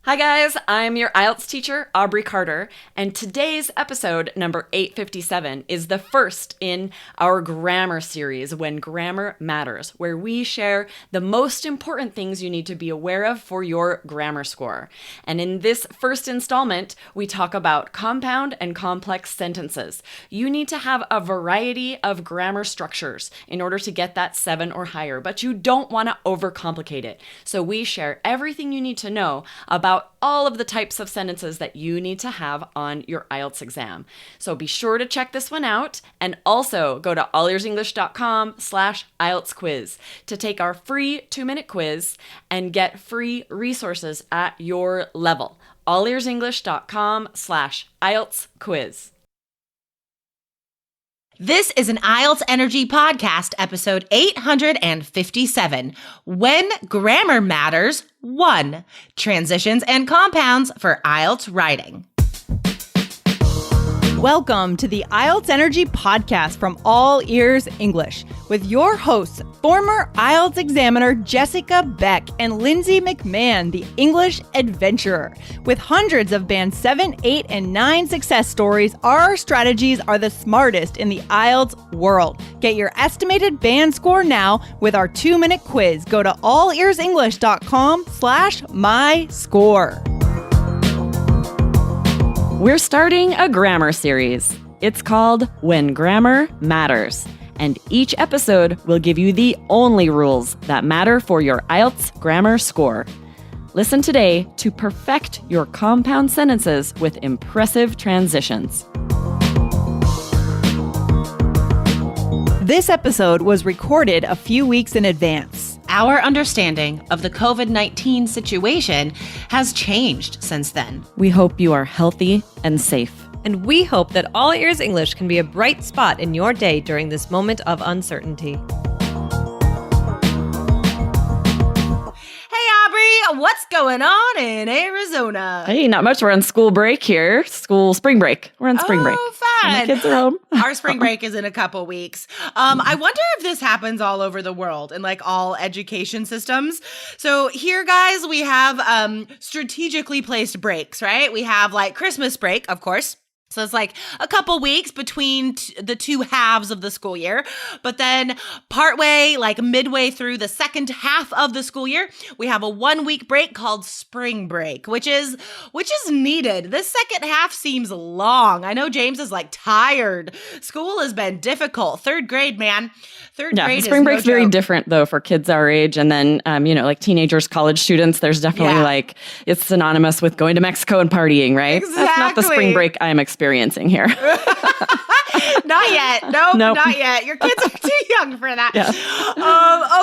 Hi guys, I'm your IELTS teacher, Aubrey Carter, and today's episode, number 857, is the first in our grammar series, When Grammar Matters, where we share the most important things you need to be aware of for your grammar score. And in this first installment, we talk about compound and complex sentences. You need to have a variety of grammar structures in order to get that 7 or higher, but you don't want to overcomplicate it. So we share everything you need to know about all of the types of sentences that you need to have on your IELTS exam. So be sure to check this one out and also go to allearsenglish.com/IELTS quiz to take our free 2-minute quiz and get free resources at your level. allearsenglish.com/IELTS quiz. This is an IELTS Energy Podcast, episode 857, When Grammar Matters 1, Transitions and Compounds for IELTS Writing. Welcome to the IELTS Energy Podcast from All Ears English with your hosts, former IELTS Examiner Jessica Beck and Lindsay McMahon, the English adventurer. With hundreds of Band 7, 8, and 9 success stories, our strategies are the smartest in the IELTS world. Get your estimated band score now with our 2-minute quiz. Go to allearsenglish.com/myscore. We're starting a grammar series. It's called When Grammar Matters, and each episode will give you the only rules that matter for your IELTS grammar score. Listen today to perfect your compound sentences with impressive transitions. This episode was recorded a few weeks in advance. Our understanding of the COVID-19 situation has changed since then. We hope you are healthy and safe. And we hope that All Ears English can be a bright spot in your day during this moment of uncertainty. What's going on in Arizona? Hey, not much. We're on school break here. Spring break. We're on spring break. Oh, fun. And the kids are home. Our spring break is in a couple weeks. I wonder if this happens all over the world in like all education systems. So here, guys, we have strategically placed breaks, right? We have like Christmas break, of course. So it's like a couple weeks between the two halves of the school year. But then partway, like midway through the second half of the school year, we have a 1-week break called spring break, which is needed. This second half seems long. I know James is like tired. School has been difficult. 3rd grade, man. Third grade spring break's no very joke. different though for kids our age. And then, like teenagers, college students, there's definitely like, it's synonymous with going to Mexico and partying, right? Exactly. That's not the spring break I'm experiencing here. Not yet. Nope, Nope. Not yet. Your kids are too young for that. Yeah.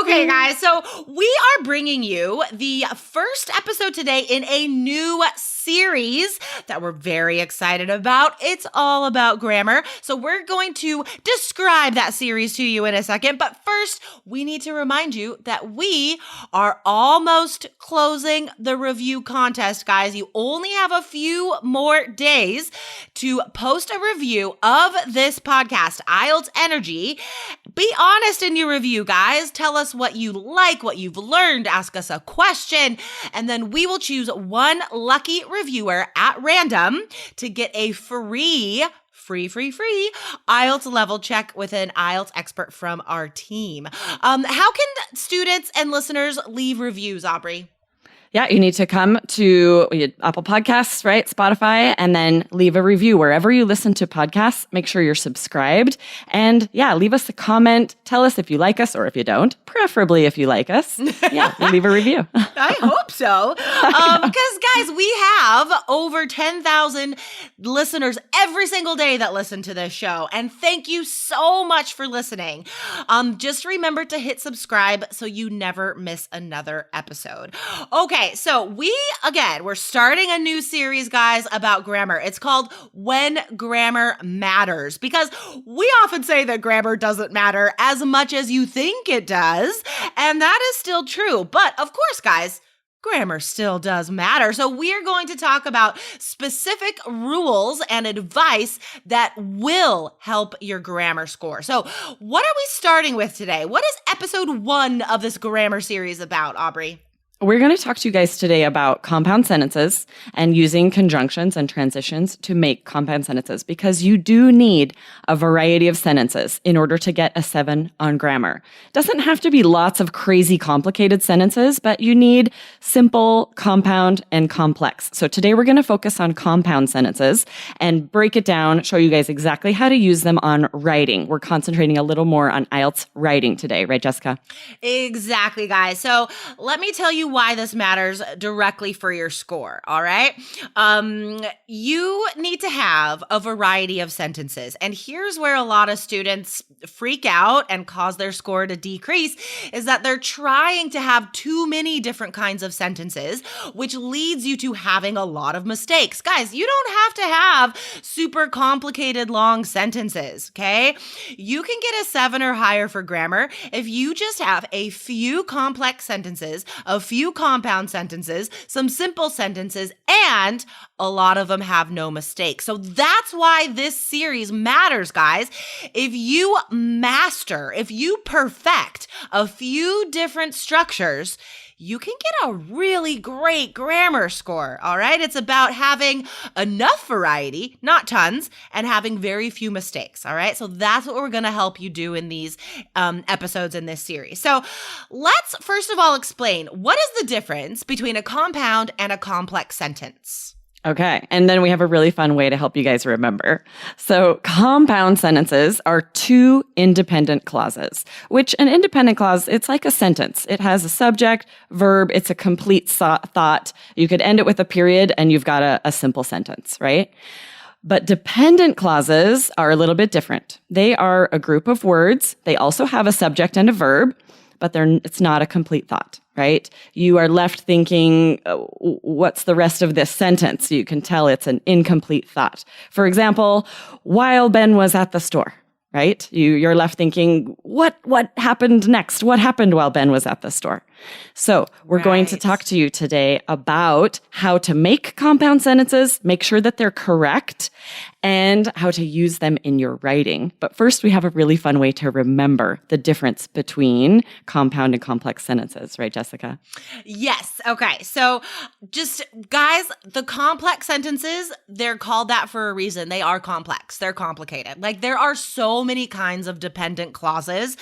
Okay, guys. So we are bringing you the first episode today in a new series that we're very excited about. It's all about grammar. So we're going to describe that series to you in a second. But first, we need to remind you that we are almost closing the review contest, guys. You only have a few more days to post a review of this podcast, IELTS Energy. Be honest in your review, guys. Tell us what you like, what you've learned. Ask us a question, and then we will choose one lucky reviewer at random to get a free IELTS level check with an IELTS expert from our team. How can students and listeners leave reviews, Aubrey? Yeah, you need to come to Apple Podcasts, right? Spotify, and then leave a review wherever you listen to podcasts. Make sure you're subscribed. And yeah, leave us a comment. Tell us if you like us or if you don't, preferably if you like us. Yeah, leave a review. I hope so. Because, guys, we have over 10,000 listeners every single day that listen to this show. And thank you so much for listening. Just remember to hit subscribe so you never miss another episode. Okay. So we're starting a new series, guys, about grammar. It's called When Grammar Matters, because we often say that grammar doesn't matter as much as you think it does. And that is still true. But of course, guys, grammar still does matter. So we're going to talk about specific rules and advice that will help your grammar score. So what are we starting with today? What is episode 1 of this grammar series about, Aubrey? We're going to talk to you guys today about compound sentences and using conjunctions and transitions to make compound sentences, because you do need a variety of sentences in order to get a 7 on grammar. It doesn't have to be lots of crazy complicated sentences, but you need simple, compound, and complex. So today we're going to focus on compound sentences and break it down, show you guys exactly how to use them on writing. We're concentrating a little more on IELTS writing today, right, Jessica? Exactly, guys. So let me tell you why this matters directly for your score, all right? You need to have a variety of sentences. And here's where a lot of students freak out and cause their score to decrease, is that they're trying to have too many different kinds of sentences, which leads you to having a lot of mistakes. Guys, you don't have to have super complicated long sentences, okay? You can get a 7 or higher for grammar if you just have a few complex sentences, a few compound sentences, some simple sentences, and a lot of them have no mistakes. So that's why this series matters, guys. If you master, if you perfect a few different structures, you can get a really great grammar score, all right? It's about having enough variety, not tons, and having very few mistakes, all right? So that's what we're going to help you do in these episodes in this series. So let's first of all explain, what is the difference between a compound and a complex sentence? Okay, and then we have a really fun way to help you guys remember. So compound sentences are two independent clauses, which an independent clause, it's like a sentence. It has a subject, verb, it's a complete thought. You could end it with a period and you've got a simple sentence, right? But dependent clauses are a little bit different. They are a group of words. They also have a subject and a verb, but it's not a complete thought, right? You are left thinking, what's the rest of this sentence? You can tell it's an incomplete thought. For example, while Ben was at the store, right? You're left thinking, what happened next? What happened while Ben was at the store? So we're going to talk to you today about how to make compound sentences, make sure that they're correct, and how to use them in your writing. But first, we have a really fun way to remember the difference between compound and complex sentences, right, Jessica? Yes. Okay. So just, guys, the complex sentences, they're called that for a reason. They are complex. They're complicated. Like, there are so many kinds of dependent clauses.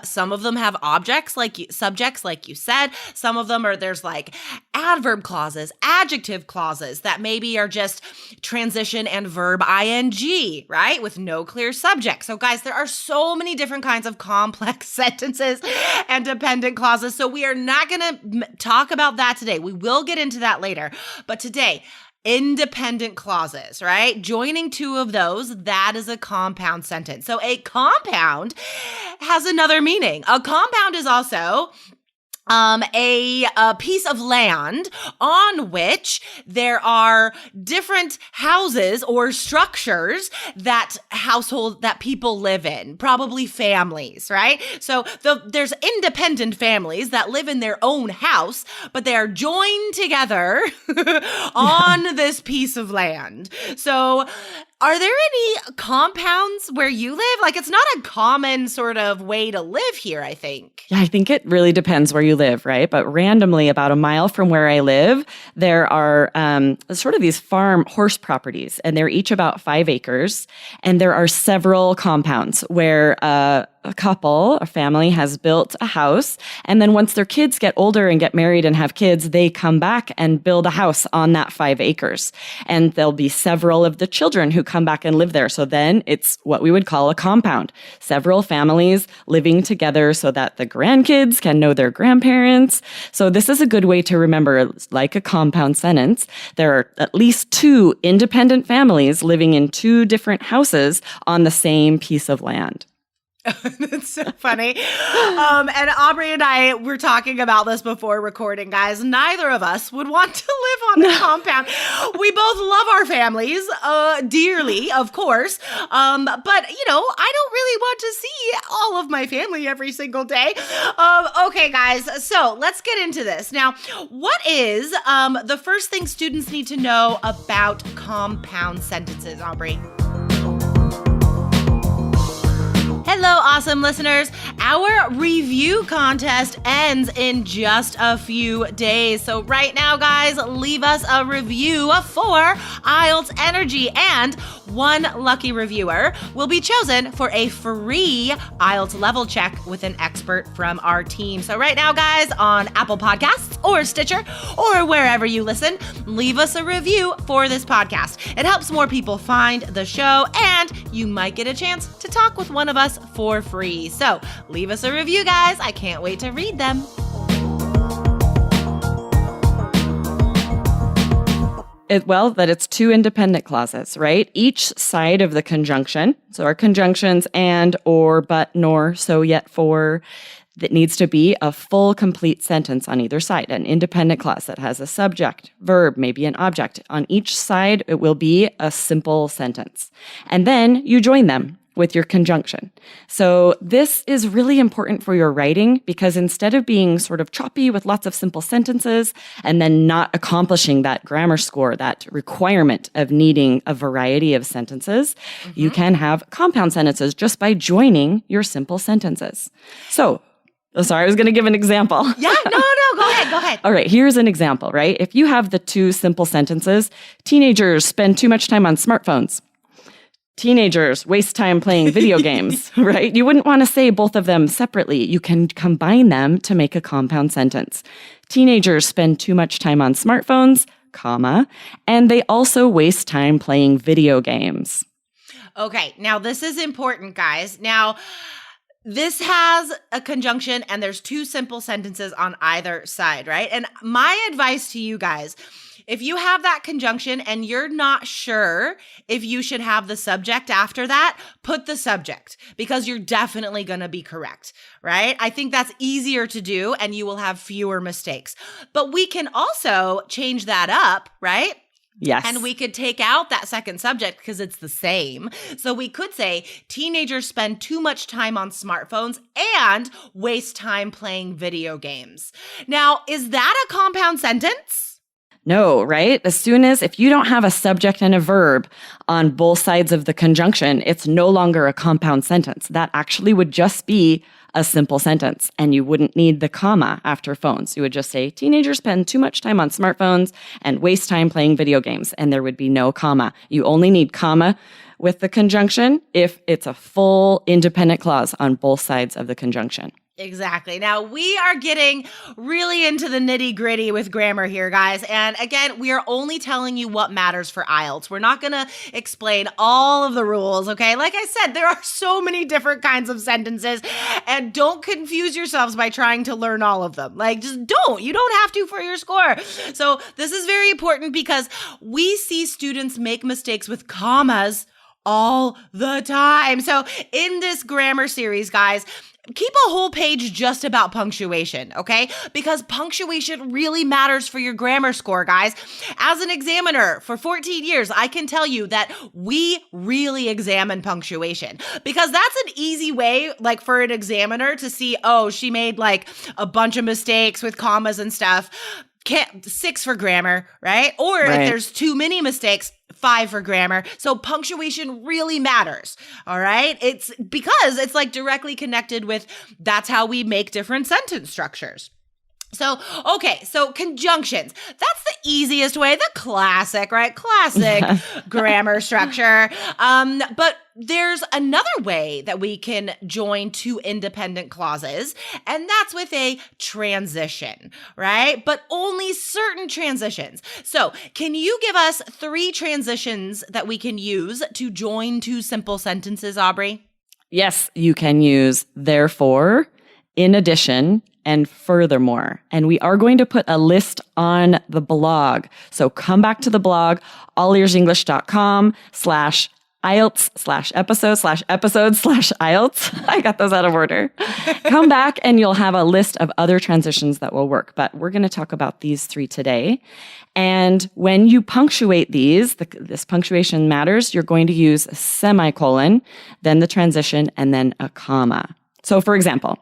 Some of them have subjects, like you said. Some of them there's like adverb clauses, adjective clauses that maybe are just transition and verb ing, right? With no clear subject. So guys, there are so many different kinds of complex sentences and dependent clauses. So we are not going to talk about that today. We will get into that later. But today, independent clauses, right? Joining two of those, that is a compound sentence. So a compound has another meaning. A compound is also a piece of land on which there are different houses or structures that people live in, probably families, right? So there's independent families that live in their own house, but they are joined together on this piece of land. So are there any compounds where you live? Like, it's not a common sort of way to live here, I think. Yeah, I think it really depends where you live, right? But randomly, about a mile from where I live, there are sort of these farm horse properties, and they're each about 5 acres. And there are several compounds where a family has built a house. And then once their kids get older and get married and have kids, they come back and build a house on that 5 acres. And there'll be several of the children who come back and live there. So then it's what we would call a compound. Several families living together so that the grandkids can know their grandparents. So this is a good way to remember, like a compound sentence. There are at least 2 independent families living in 2 different houses on the same piece of land. That's so funny. And Aubrey and I were talking about this before recording, guys. Neither of us would want to live on the compound. We both love our families dearly, of course. But, I don't really want to see all of my family every single day. Okay, guys. So let's get into this. Now, what is the first thing students need to know about compound sentences, Aubrey? Hey Hello, awesome listeners. Our review contest ends in just a few days. So right now, guys, leave us a review for IELTS Energy, and one lucky reviewer will be chosen for a free IELTS level check with an expert from our team. So right now, guys, on Apple Podcasts or Stitcher or wherever you listen, leave us a review for this podcast. It helps more people find the show, and you might get a chance to talk with one of us for free. So leave us a review, guys. I can't wait to read them. That it's two independent clauses, right? Each side of the conjunction. So our conjunctions and, or, but, nor, so, yet, for, that needs to be a full, complete sentence on either side, an independent clause that has a subject, verb, maybe an object. On each side, it will be a simple sentence. And then you join them with your conjunction. So this is really important for your writing, because instead of being sort of choppy with lots of simple sentences and then not accomplishing that grammar score, that requirement of needing a variety of sentences, you can have compound sentences just by joining your simple sentences. So, sorry, I was going to give an example. Yeah, no, go ahead. All right, here's an example, right? If you have the two simple sentences, teenagers spend too much time on smartphones. Teenagers waste time playing video games, right? You wouldn't want to say both of them separately. You can combine them to make a compound sentence. Teenagers spend too much time on smartphones, comma, and they also waste time playing video games. Okay, now this is important, guys. Now, this has a conjunction and there's two simple sentences on either side, right? And my advice to you guys, if you have that conjunction and you're not sure if you should have the subject after that, put the subject, because you're definitely going to be correct, right? I think that's easier to do and you will have fewer mistakes. But we can also change that up, right? Yes. And we could take out that second subject because it's the same. So we could say teenagers spend too much time on smartphones and waste time playing video games. Now, is that a compound sentence? No, right? If you don't have a subject and a verb on both sides of the conjunction, it's no longer a compound sentence. That actually would just be a simple sentence, and you wouldn't need the comma after phones. You would just say, teenagers spend too much time on smartphones and waste time playing video games, and there would be no comma. You only need comma with the conjunction if it's a full independent clause on both sides of the conjunction. Exactly. Now, we are getting really into the nitty-gritty with grammar here, guys. And again, we are only telling you what matters for IELTS. We're not going to explain all of the rules, okay? Like I said, there are so many different kinds of sentences, and don't confuse yourselves by trying to learn all of them. Like, just don't. You don't have to for your score. So this is very important because we see students make mistakes with commas all the time. So in this grammar series, guys, keep a whole page just about punctuation, okay? Because punctuation really matters for your grammar score, guys. As an examiner for 14 years, I can tell you that we really examine punctuation, because that's an easy way, like, for an examiner to see, oh, she made like a bunch of mistakes with commas and stuff. 6 for grammar, right? Or Right. if there's too many mistakes, 5 for grammar. So punctuation really matters, all right? It's because it's like directly connected with that's how we make different sentence structures. So, okay, so conjunctions. That's the easiest way, the classic, right? Classic grammar structure. But there's another way that we can join two independent clauses, and that's with a transition, right? But only certain transitions. So, can you give us 3 transitions that we can use to join two simple sentences, Aubrey? Yes, you can use therefore, in addition, and furthermore. And we are going to put a list on the blog. So come back to the blog, allearsenglish.com/IELTS/episode/IELTS. I got those out of order. Come back and you'll have a list of other transitions that will work. But we're going to talk about these 3 today. And when you punctuate these, this punctuation matters, you're going to use a semicolon, then the transition, and then a comma. So for example,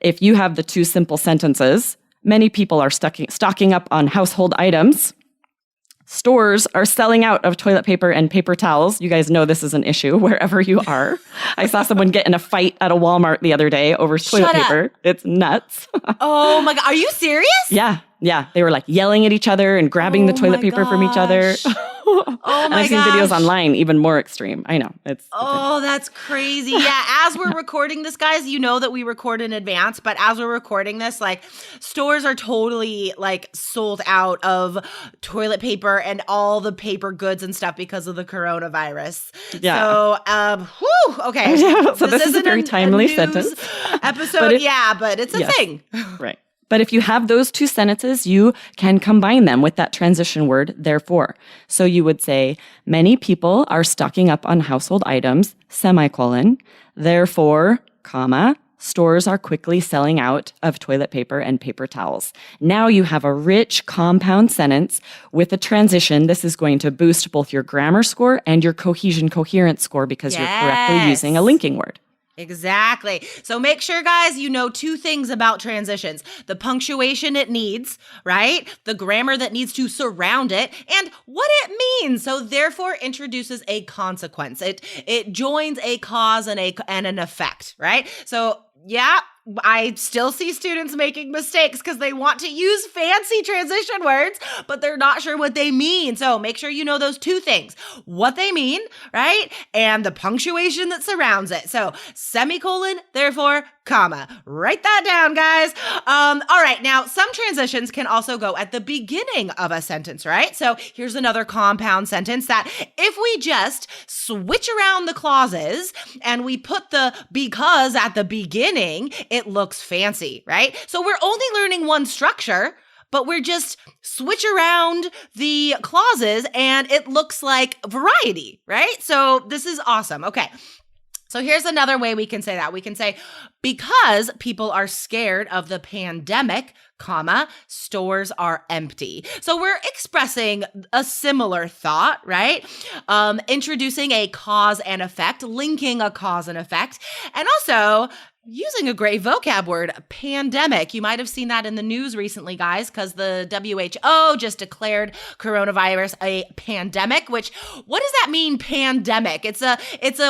if you have the 2 simple sentences, many people are stocking up on household items. Stores are selling out of toilet paper and paper towels. You guys know this is an issue wherever you are. I saw someone get in a fight at a Walmart the other day over toilet paper. It's nuts. Oh my God. Are you serious? Yeah. They were like yelling at each other and grabbing the toilet paper from each other. Oh and my I've seen videos online, even more extreme. I know. That's crazy. Yeah, as we're recording this, guys, you know that we record in advance, but as we're recording this, like, stores are totally like sold out of toilet paper and all the paper goods and stuff because of the coronavirus. Yeah. So, okay. So this is a very timely sentence. Episode, but it's a thing. Right. But if you have those two sentences, you can combine them with that transition word, therefore. So you would say, many people are stocking up on household items, semicolon, therefore, comma, stores are quickly selling out of toilet paper and paper towels. Now you have a rich compound sentence with a transition. This is going to boost both your grammar score and your coherence score because you're correctly using a linking word. Exactly. So make sure, guys, you know two things about transitions. The punctuation it needs, right? The grammar that needs to surround it, and what it means. So therefore introduces a consequence. It joins a cause and an effect, right? So yeah, I still see students making mistakes because they want to use fancy transition words, but they're not sure what they mean. So make sure you know those two things, what they mean, right? And the punctuation that surrounds it. So semicolon, therefore, comma. Write that down, guys. All right. Now, some transitions can also go at the beginning of a sentence, right? So here's another compound sentence that if we just switch around the clauses and we put the because at the beginning, it looks fancy, right? So we're only learning one structure, but we're just switch around the clauses and it looks like variety, right? So this is awesome. Okay. So here's another way we can say that. We can say, because people are scared of the pandemic, comma, stores are empty. So we're expressing a similar thought, right? Introducing a cause and effect, linking a cause and effect, and also using a great vocab word, pandemic. You might have seen that in the news recently, guys, because the WHO just declared coronavirus a pandemic, which, what does that mean, pandemic? It's a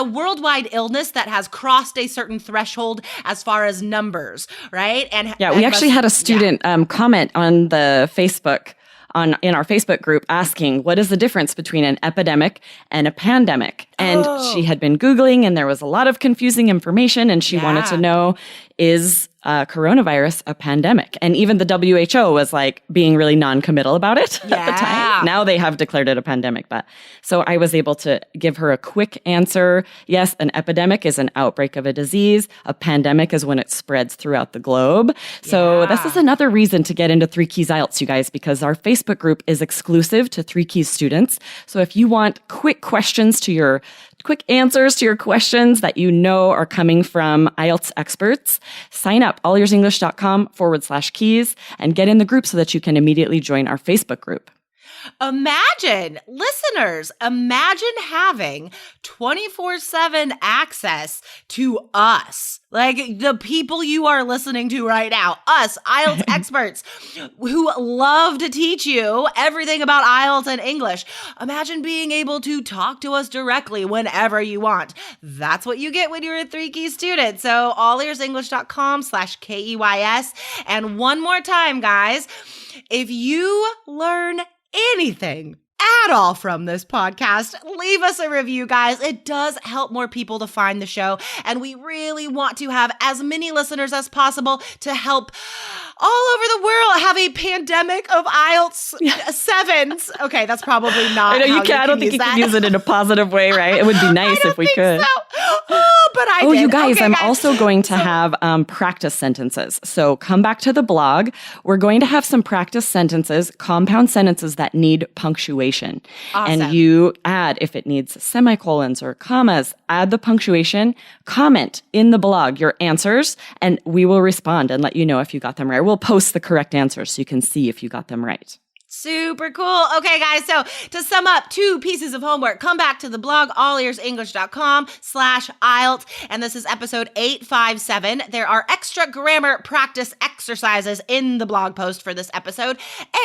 worldwide illness that has crossed a certain threshold as far as numbers, right? And yeah, we actually had a student comment on the Facebook in our Facebook group asking, what is the difference between an epidemic and a pandemic? And she had been Googling and there was a lot of confusing information and she wanted to know, is coronavirus a pandemic? And even the WHO was like being really non-committal about it at the time. Now they have declared it a pandemic. But so I was able to give her a quick answer. Yes, an epidemic is an outbreak of a disease. A pandemic is when it spreads throughout the globe. So this is another reason to get into 3 Keys IELTS, you guys, because our Facebook group is exclusive to 3 Keys students. So if you want quick answers to your questions that you know are coming from IELTS experts, sign up allearsenglish.com/keys and get in the group so that you can immediately join our Facebook group. Imagine, listeners, having 24/7 access to us, like the people you are listening to right now, us, IELTS experts who love to teach you everything about IELTS and English. Imagine being able to talk to us directly whenever you want. That's what you get when you're a 3 Keys student. So allearsenglish.com/KEYS. And one more time, guys, if you learn anything at all from this podcast, leave us a review, guys. It does help more people to find the show. And we really want to have as many listeners as possible to help all over the world have a pandemic of IELTS 7s. Okay, that's probably not. I know you can. I don't think you can use it in a positive way, right? It would be nice if we could. So. But I did. You guys, okay, I'm also going to have practice sentences. So come back to the blog. We're going to have some practice sentences, compound sentences that need punctuation. Awesome. And you add, if it needs semicolons or commas, add the punctuation, comment in the blog your answers, and we will respond and let you know if you got them right. We'll post the correct answers so you can see if you got them right. Super cool. Okay, guys. So to sum up, 2 pieces of homework. Come back to the blog, allearsenglish.com/IELTS. And this is episode 857. There are extra grammar practice exercises in the blog post for this episode.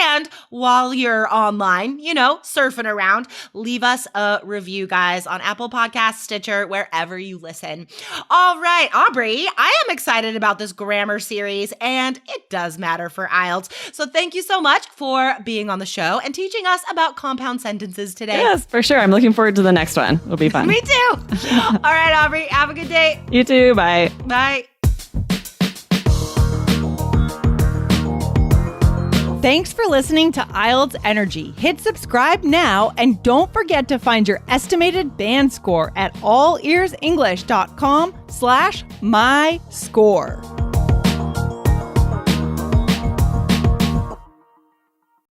And while you're online, surfing around, leave us a review, guys, on Apple Podcasts, Stitcher, wherever you listen. All right, Aubrey, I am excited about this grammar series, and it does matter for IELTS. So thank you so much for being on the show and teaching us about compound sentences today. Yes, for sure. I'm looking forward to the next one. It'll be fun. Me too. All right, Aubrey, have a good day. You too. Bye. Bye. Thanks for listening to IELTS Energy. Hit subscribe now and don't forget to find your estimated band score at allearsenglish.com/myscore.